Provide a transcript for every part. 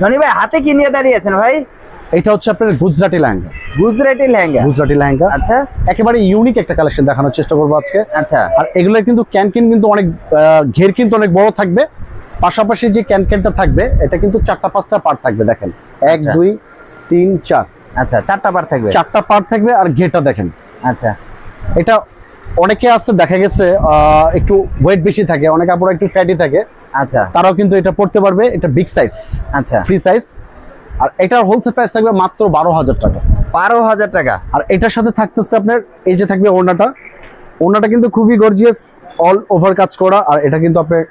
ধনী ভাই হাতে কি নিয়ে দাঁড়িয়েছেন ভাই? এটা হচ্ছে আপনার গুজরাটি লেহেঙ্গা। গুজরাটি লেহেঙ্গা। গুজরাটি লেহেঙ্গা, আচ্ছা একেবারে ইউনিক একটা কালেকশন দেখানোর চেষ্টা করবো আজকে। আচ্ছা। আর এগুলো কিন্তু ক্যানকেন কিন্তু অনেক ঘের কিন্তু অনেক বড় থাকবে, পাশাপাশি যে ক্যানকেনটা থাকবে এটা কিন্তু 4টা-5টা পার্ট থাকবে। দেখেন 1 2 3 4। আচ্ছা 4টা পার্ট থাকবে। 4টা পার্ট থাকবে। আর ঘেরটা দেখেন। আচ্ছা এটা অনেকে আছে দেখা গেছে একটু ওয়েট বেশি থাকে, অনেক আপুরা একটু ফ্যাটি থাকে, আচ্ছা তারাও কিন্তু এটা পড়তে পারবে। এটা বিগ সাইজ, আচ্ছা ফ্রি সাইজ। আর এটার হোলসেল প্রাইস থাকবে মাত্র 12,000 টাকা। 12,000 টাকা। আর এটার সাথে থাকতেছে আপনার এই যে থাকবে ওড়নাটা। ওড়নাটা কিন্তু খুবই গর্জিয়াস, অল ওভার কাজ করা। আর এটা কিন্তু আপনার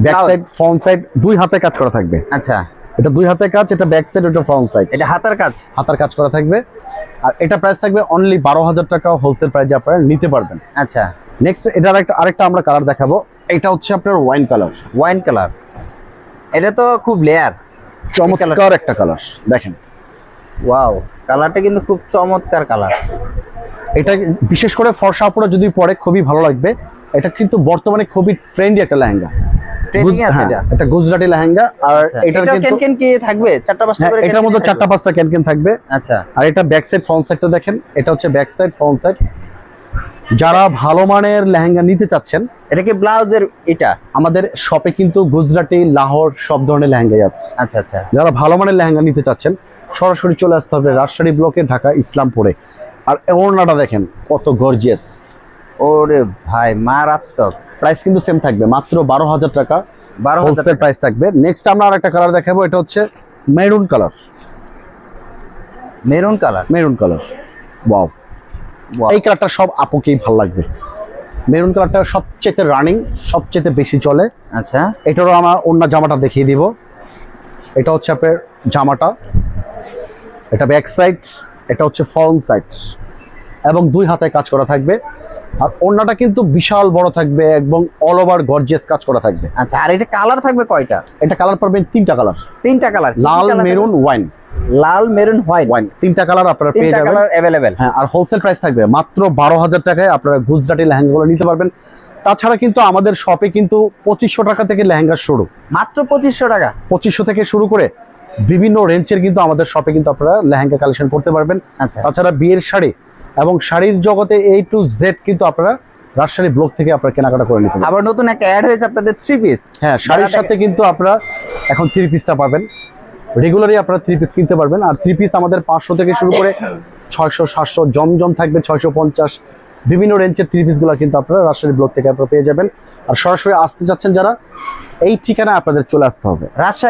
ব্যাক সাইড ফ্রন্ট সাইড দুই হাতে কাজ করা থাকবে। আচ্ছা এটা দুই হাতে কাজ, এটা ব্যাক সাইড, এটা ফ্রন্ট সাইড। এটা হাতার কাজ, হাতার কাজ করা থাকবে। আর এটা প্রাইস থাকবে অনলি 12,000 টাকা হোলসেল প্রাইসে আপনারা নিতে পারবেন। আচ্ছা নেক্সট এটার আরেকটা আমরা কালার দেখাবো। এটা হচ্ছে আপনার ওয়াইন কালার। ওয়াইন কালার, এটা তো খুব লেয়ার, চমৎকার একটা কালার দেখেন। ওয়াও, কালারটা কিন্তু খুব চমৎকার কালার। এটা বিশেষ করে ফর্সা আপুরা যদি পরে খুবই ভালো লাগবে। এটা কিন্তু বর্তমানে খুবই ট্রেন্ডি একটা লেহেঙ্গা। ট্রেন্ডিং আছে এটা। এটা গুজরাটি লেহেঙ্গা। আর এটা কিন্তু ক্যানকেন কি থাকবে? 4টা-5টা করে এটার মধ্যে 4টা-5টা ক্যানকেন থাকবে। আচ্ছা। আর এটা ব্যাক সাইড ফ্রন্ট সাইডটা দেখেন। এটা হচ্ছে ব্যাক সাইড ফ্রন্ট সাইড। যারা ভালো মানের লেহেঙ্গা নিতে চাচ্ছেন, এটা কি ব্লাউজের? এটা আমাদের শপে কিন্তু গুজরাটি, লাহোর সব ধরনের লেহেঙ্গাই আছে। আচ্ছা আচ্ছা। যারা ভালো মানের লেহেঙ্গা নিতে চাচ্ছেন সরাসরি চলে আসতে হবে রাজশাহী ব্লকে, ঢাকা ইসলামপুরে। আর ওড়নাটা দেখেন কত গর্জিয়াস। ওরে ভাই মারাত্মক। প্রাইস কিন্তু সেম থাকবে মাত্র 12,000 টাকা। 12,000 হোলসেল প্রাইস থাকবে। নেক্সট আমরা আরেকটা কালার দেখাবো। এটা হচ্ছে maroon colour. Maroon colour. Maroon colour, wow. এই কালারটা সব আপুকেই ভালো লাগবে। মেরুন কালারটা সবচেয়ে রানিং, সবচেয়ে বেশি চলে। আচ্ছা। এটারও আমার অন্য জামাটা দেখিয়ে দিব। এটা হচ্ছে আপনার জামাটা, এটা ব্যাক সাইড, এটা হচ্ছে ফ্রন্ট সাইড এবং দুই হাতে কাজ করা থাকবে। আর ওড়নাটা কিন্তু বিশাল বড় থাকবে এবং অল ওভার গর্জিয়াস কাজ করা থাকবে। আচ্ছা। আর এটা কালার থাকবে কয়টা? এটা কালার পাবেন 3টা কালার। 3টা কালার, লাল, মেরুন, ওয়াইন। লাল, মেরুন, হোয়াইট। 3টা কালার আপনারা পেয়ে যাবেন। 3টা কালার अवेलेबल। হ্যাঁ, আর হোলসেল প্রাইস থাকবে মাত্র 12,000 টাকায় আপনারা গুজরাটি লেহেঙ্গাগুলো নিতে পারবেন। তাছাড়া কিন্তু আমাদের শপে কিন্তু 2500 টাকা থেকে লেহেঙ্গা শুরু। মাত্র 2500 টাকা? 2500 থেকে শুরু করে বিভিন্ন রেঞ্জের কিন্তু আমাদের শপে কিন্তু আপনারা লেহেঙ্গা কালেকশন করতে পারবেন। আচ্ছা। তাছাড়া বিয়ের শাড়ি এবং শাড়ির জগতে A to Z কিন্তু আপনারা রাজশাহী ব্লক থেকে আপনারা কেনাকাটা করে নিতে পারবেন। আবার নতুন একটা অ্যাড হয়েছে আপনাদের 3 পিস। হ্যাঁ, শাড়ির সাথে কিন্তু আপনারা এখন 3 পিসটা পাবেন। রেগুলারই আপনারা 3 পিস কিনতে পারবেন। আর 3 পিস আমাদের 500 থেকে শুরু করে 600, 700, জমজম থাকবে 650। বিভিন্ন রেঞ্জের 3 পিসগুলো কিন্তু আপনারা রাজশাহী ব্লক থেকে আপনারা পেয়ে যাবেন। আর সরাসরি আসতে যাচ্ছেন যারা, এই ঠিকানায় আপনাদের চলে আসতে হবে। রাজশাহী